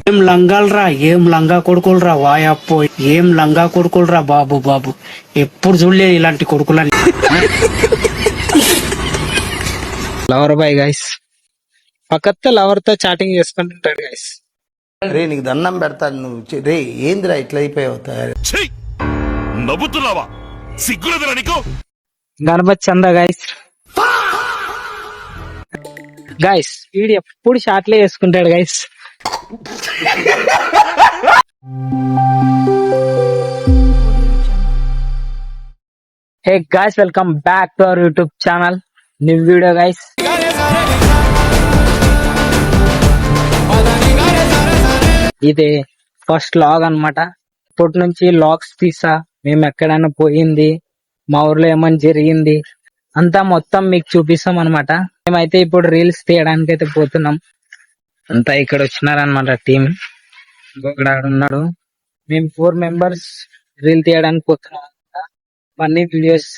ఏం లంగాలరా, ఏం లంగా కొడుకులరా, వాయప్పో ఏం లంగా కొడుకులరా బాబు బాబు. ఎప్పుడు చూడలేదు ఇలాంటి కొడుకులని. లవర్ బాయ్ గైస్, పక్కత్త లవర్ తో చాటింగ్ చేసుకుంటుంటాడు గైస్. రే నీకు దండం పెడతాను నువ్వు. రే ఏందిరా ఇట్లా అయిపోయావు తయారు. నవ్వుతున్నావా? సిగ్గులేదురా నీకు? గణపతి చంద గైస్. గైస్ వీడు ఎప్పుడు షాట్లే వేసుకుంటాడు guys. Hey guys, welcome back to our YouTube channel. New video guys. ఇది ఫస్ట్ లాగ్ అన్నమాట. ఇప్పటి నుంచి లాగ్స్ తీసా, మేము ఎక్కడైనా పోయింది, మా ఊర్లో ఏమైనా జరిగింది అంతా మొత్తం మీకు చూపిస్తాం అనమాట. మేమైతే ఇప్పుడు రీల్స్ తీయడానికి అయితే పోతున్నాం. అంతా ఇక్కడ వచ్చినారనమాట టీం. ఇక్కడ ఉన్నాడు. మేము 4 మెంబర్స్ రీల్ తీయడానికి పోతున్నాం. అన్ని వీడియోస్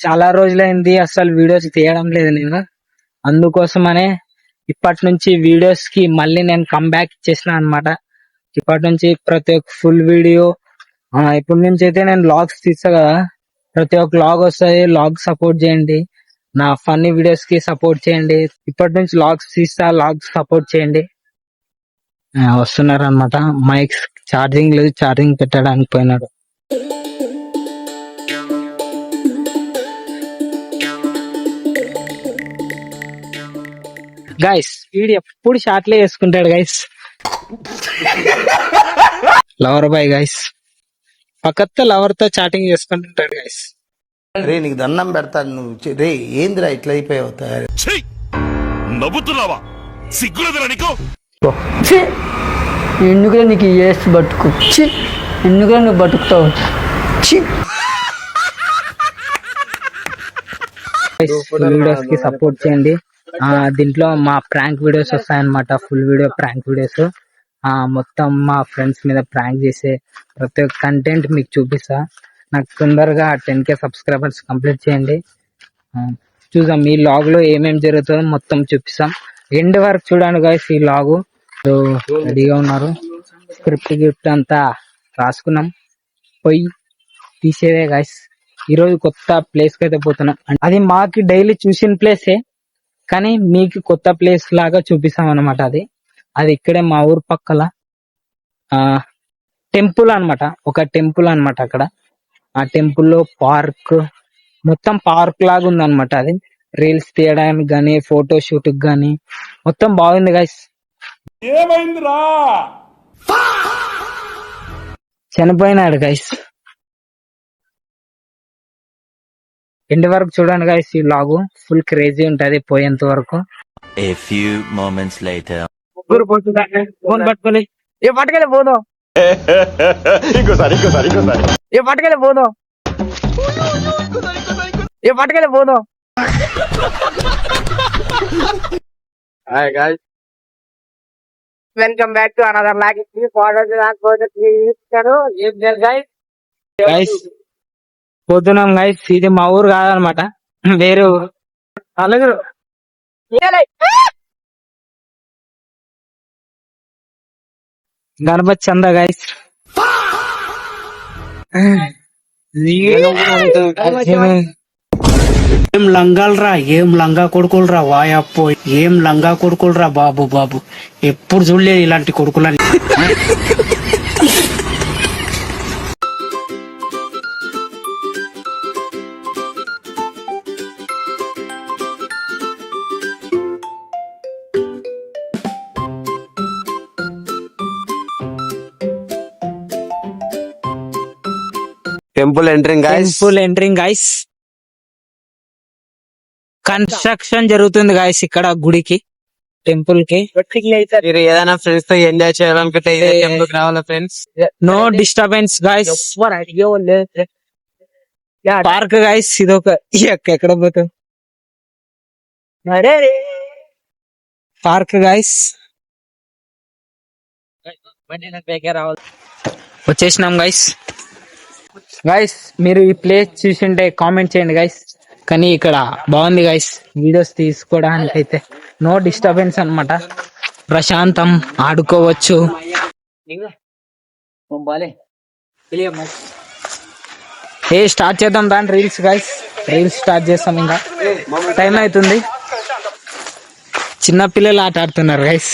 చాలా రోజులైంది అసలు వీడియోస్ తీయడం లేదు నేను. అందుకోసమనే ఇప్పటి నుంచి వీడియోస్ కి మళ్ళీ నేను కమ్బ్యాక్ ఇచ్చేసిన అనమాట. ఇప్పటి నుంచి ప్రతి ఒక్క ఫుల్ వీడియో, ఇప్పటి నుంచి అయితే నేను లాగ్స్ తీస్తా కదా, ప్రతి ఒక్క లాగ్ వస్తాయి. లాగ్ సపోర్ట్ చేయండి, నా ఫన్నీ వీడియోస్ కి సపోర్ట్ చేయండి. ఇప్పటి నుంచి లాగ్స్ తీస్తా, లాగ్స్ సపోర్ట్ చేయండి. వస్తున్నారు అనమాట. మైక్స్ ఛార్జింగ్ లేదు, ఛార్జింగ్ పెట్టడానికి పోయినాడు. గైస్ వీడు ఎప్పుడు షాట్లే వేసుకుంటాడు గైస్. లవర్ బాయ్ గైస్, పక్కత్త లవర్ తో చాటింగ్ చేసుకుంటుంటాడు గైస్. రే నీకు దండం పెడతాను నువ్వు. రే ఏందిరా ఇట్లా అయిపోయావు తయారు. నవ్వుతున్నావా? సిగ్గులేదురా నీకు? ఎందుకురా నీకు ఏసు బతుకు? ఎందుకురా నువ్వు బతుకుతావు? వీడియోస్ కి సపోర్ట్ చేయండి. దీంట్లో మా ప్రాంక్ వీడియోస్ వస్తాయన్నమాట. ఫుల్ వీడియో ప్రాంక్ వీడియోస్, మొత్తం మా ఫ్రెండ్స్ మీద ప్రాంక్ చేసే ప్రతి ఒక్క కంటెంట్ మీకు చూపిస్తా. నాకు తొందరగా 10K సబ్స్క్రైబర్స్ కంప్లీట్ చేయండి. చూద్దాం ఈ లాగ్ లో ఏమేమి జరుగుతుందో మొత్తం చూపిస్తాం. ఎండ్ వరకు చూడండి గైస్. ఈ లాగు రెడీగా ఉన్నారు. స్క్రిప్ట్ గిఫ్ట్ అంతా రాసుకున్నాం, పోయి తీసేదే గైస్. ఈరోజు కొత్త ప్లేస్ కి అయితే పోతున్నాం. అది మాకి డైలీ చూసిన ప్లేసే, కానీ మీకు కొత్త ప్లేస్ లాగా చూపిస్తాం అనమాట. అది ఇక్కడే మా ఊరు పక్కల టెంపుల్ అన్నమాట. ఒక టెంపుల్ అన్నమాట. అక్కడ ఆ టెంపుల్ లో పార్క్, మొత్తం పార్క్ లాగా ఉందన్నమాట. అది రీల్స్ తీయడానికి గానీ, ఫోటో షూట్ గానీ మొత్తం బాగుంది గైస్. ఏమైందిరా? చనిపోయినాడు గైస్. ఎండ్ వరకు చూడండి గైస్. ఈ లాగు ఫుల్ క్రేజీ ఉంటది పోయేంత వరకు. A few moments later. Phone పట్టుకొని ఏ పట్టుకెళ్ళి పోదాం, ఇంకోసారి ఏ పట్టుకెళ్ళి పోదాం, ఏ పట్టుకెళ్ళి పోదాం. Hi guys. Welcome back to another like guys పోతున్నాం గైస్. ఇది మా ఊరు కాదనమాట, వేరే ఊరు. అలాగే గణపతి చంద గైస్. ఏం లంగాలరా, ఏం లంగా కొడుకులరా, వాయప్పో ఏం లంగా కొడుకులరా బాబు బాబు. ఎప్పుడు చూడలేదు ఇలాంటి కొడుకులని. Temple entering guys. Temple entering guys. Construction జరుగుతుంది గైస్ ఇక్కడ గుడికి, టెంపుల్ కి. మీరు ఏదైనా ఫ్రెండ్స్ తో ఎంజాయ్ చేయాలనుకుంటే టెంపుల్ కి రావాలా friends. No disturbance guys. Park guys. ఇదొక ఎక్కడ పోతాం పార్క్ గైస్. వచ్చేసినాం గైస్. గైస్ మీరు ఈ ప్లేస్ చూసింటే కామెంట్ చేయండి గైస్. కానీ ఇక్కడ బాగుంది గైస్ వీడియోస్ తీసుకోవడానికి అయితే నో డిస్టర్బెన్స్ అన్నమాట. ప్రశాంతం ఆడుకోవచ్చు. స్టార్ట్ చేద్దాం దాని రీల్స్ గైస్. రీల్స్ స్టార్ట్ చేస్తాం. ఇంకా టైం అవుతుంది. చిన్న పిల్లలు ఆట ఆడుతున్నారు గైస్.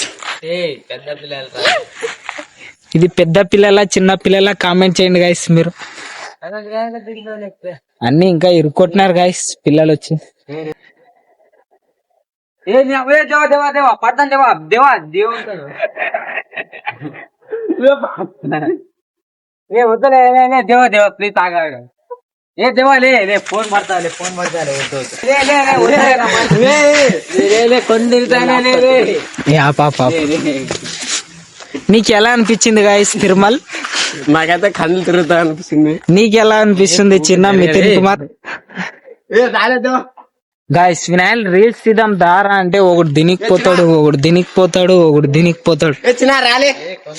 ఇది పెద్ద పిల్లల చిన్న పిల్లల కామెంట్ చేయండి గైస్. మీరు అన్ని ఇంకా ఇరుక్కొట్టినారు గైస్ పిల్లలు వచ్చి. నీకు ఎలా అనిపించింది గైస్ తిరుమల్? నాకైతే కళ్ళు తిరుగుతా అనిపిస్తుంది. నీకు ఎలా అనిపిస్తుంది చిన్న Mithun Kumar? Guys vinyl reels తీద్దాం దారా అంటే ఒకడు దినికిపోతాడు, ఒకడు దినికిపోతాడు, ఒకడు దినికిపోతాడు.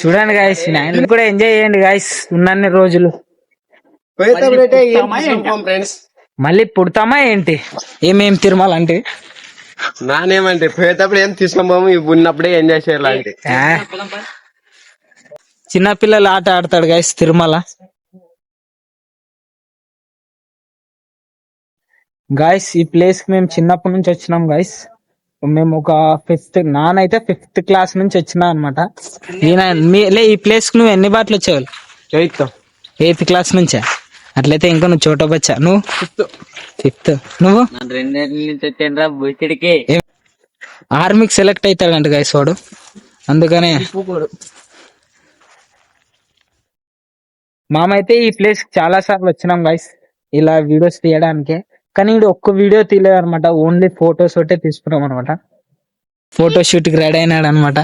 చూడండి గాయస్ వినాయల్ కూడా ఎంజాయ్ చేయండి గాయస్ ఉన్నన్ని రోజులు. మళ్ళీ పుడతామా ఏంటి? ఏమేం తిరుమల అంటే నానేమంటే పోయేటప్పుడు ఏం తీసుకున్నాము, ఉన్నప్పుడే ఎంజాయ్ చేయాలంటే. చిన్నపిల్లలు ఆట ఆడతాడు గైస్ తిరుమల. గాయస్ ఈ ప్లేస్ కి మేము చిన్నప్పటి నుంచి వచ్చినాం గైస్. మేము ఒక నానైతే 5th క్లాస్ నుంచి వచ్చినా అనమాట. ఈ ప్లేస్ కి నువ్వు ఎన్ని బాటలు వచ్చేవాళ్ళు? 8th క్లాస్ నుంచా? అట్లయితే ఇంకా నువ్వు చోట బచ్చా. నువ్వు 5th. నువ్వు ఆర్మీకి సెలెక్ట్ అవుతాడంట గైస్ వాడు. అందుకనే మామైతే ఈ ప్లేస్ చాలా సార్లు వచ్చినాం గైస్ ఇలా వీడియోస్ తీయడానికి. కానీ ఇది ఒక్క వీడియో తీయలేదు అనమాట. ఓన్లీ ఫొటోస్ ఒకటే తీసుకున్నాం అనమాట. ఫోటో షూట్ కి రెడీ అయినాడు అనమాట.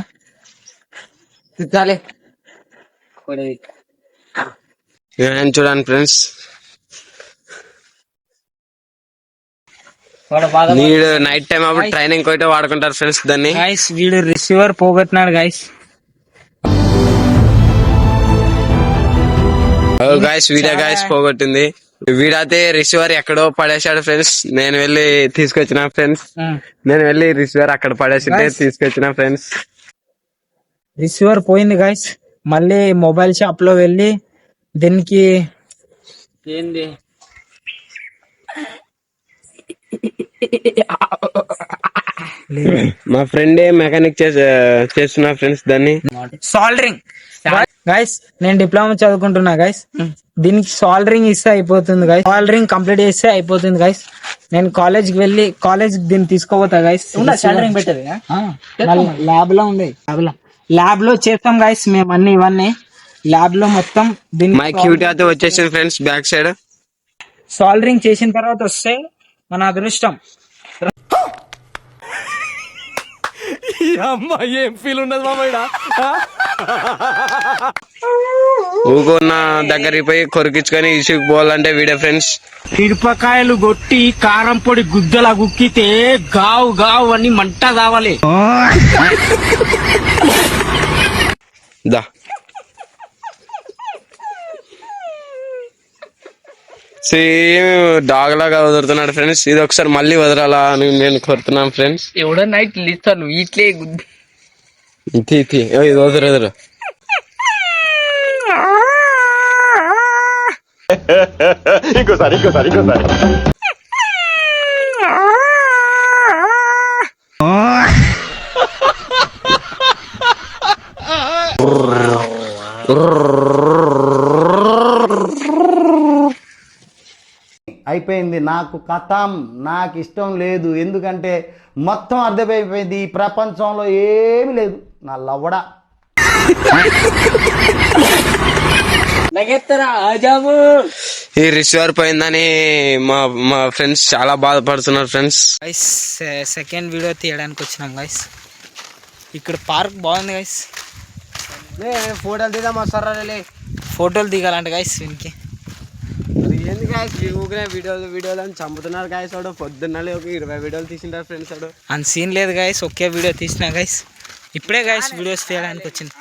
చూడండి ఫ్రెండ్స్, నీడు నైట్ టైం అప్పుడు ట్రైనింగ్ పోయితే వాడుకుంటారు ఫ్రెండ్స్ దాన్ని. గైస్ వీడు రిసీవర్ పోగొట్టినాడు గైస్. గాయస్ వీడియో గాయస్ పోగొట్టింది. వీడైతే రిసీవర్ ఎక్కడో పడేసాడు ఫ్రెండ్స్. నేను వెళ్ళి తీసుకొచ్చిన ఫ్రెండ్స్. నేను వెళ్ళి రిసీవర్ అక్కడ పడేసింటే తీసుకొచ్చిన ఫ్రెండ్స్. రిసీవర్ పోయింది గైస్. మళ్ళీ మొబైల్ షాప్ లో వెళ్ళి దీనికి ఏంది మా ఫ్రెండే మెకానిక్ చేస్తున్నా ఫ్రెండ్స్ దాన్ని. Soldering guys. నేను డిప్లొమా చదువుకుంటున్నా గైస్. దీనికి సాల్డరింగ్ ఇస్తే అయిపోతుంది గైస్. సాల్డరింగ్ కంప్లీట్ చేస్తే అయిపోతుంది గైస్. నేను కాలేజ్ కి వెళ్ళి దీన్ని తీసుకోపోతా గైస్. సాల్డరింగ్ పెట్టేది ల్యాబ్ లో ఉంది. ల్యాబ్ లో చేస్తాం గైస్ మేము అన్ని ఇవన్నీ ల్యాబ్ లో మొత్తం. మై క్యూటీ అయితే వచ్చేసింది ఫ్రెండ్స్ బ్యాక్ సైడ్. సాల్డరింగ్ చేసిన తర్వాత వస్తే మన అదృష్టం. ఏం ఫీల్ ఉండదు మామయ్య. ఊకున్న దగ్గరికి పోయి కొరికించుకొని ఇసుకుపోవాలంటే వీడియో ఫ్రెండ్స్. మిరపకాయలు కొట్టి కారం పొడి గుద్దలా గుక్కితే గావు గావు అని మంట కావాలి. దా సేమ్ డాగ్ లాగా వదులుతున్నాడు ఫ్రెండ్స్. ఇది ఒకసారి మళ్ళీ వదలాలా అని నేను కోరుతున్నాను ఫ్రెండ్స్. ఎవడో నైట్ ఇస్తాను ఇట్లే ఇది వదరు. ఇంకోసారి. అయిపోయింది నాకు కథం. నాకు ఇష్టం లేదు. ఎందుకంటే మొత్తం అర్థమైపోయింది. ఈ ప్రపంచంలో ఏమి లేదు. నా లవ్వడా ఈ రిసీవర్ పోయిందని మా ఫ్రెండ్స్ చాలా బాధపడుతున్నారు ఫ్రెండ్స్. గైస్ సెకండ్ వీడియో తీయడానికి వచ్చినాం గైస్. ఇక్కడ పార్క్ బాగుంది గైస్. ఫోటోలు దిగామా సరే. ఫోటోలు దిగాలంట గైస్. వీనికి ఏంది గాయస్ ఊరికే వీడియోలు అని చంపుతున్నారు గాయస్. వాడు పొద్దున్న ఒక 20 వీడియోలు తీసింటారు ఫ్రెండ్స్. వాడు అంత సీన్ లేదు గైస్. ఒకే వీడియో తీసినా గైస్. ఇప్పుడే గైస్ వీడియోస్ తీయడానికి వచ్చింది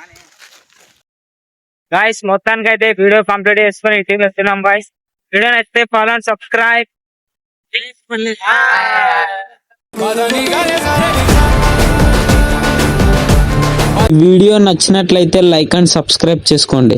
గైస్. మొత్తానికి అయితే వీడియో కంప్లీట్ చేసుకొని ఇంటికి వస్తున్నాం గైస్. వీడియో నచ్చితే ఫాలో అండ్ సబ్స్క్రైబ్. వీడియో నచ్చినట్లయితే లైక్ అండ్ సబ్స్క్రైబ్ చేసుకోండి.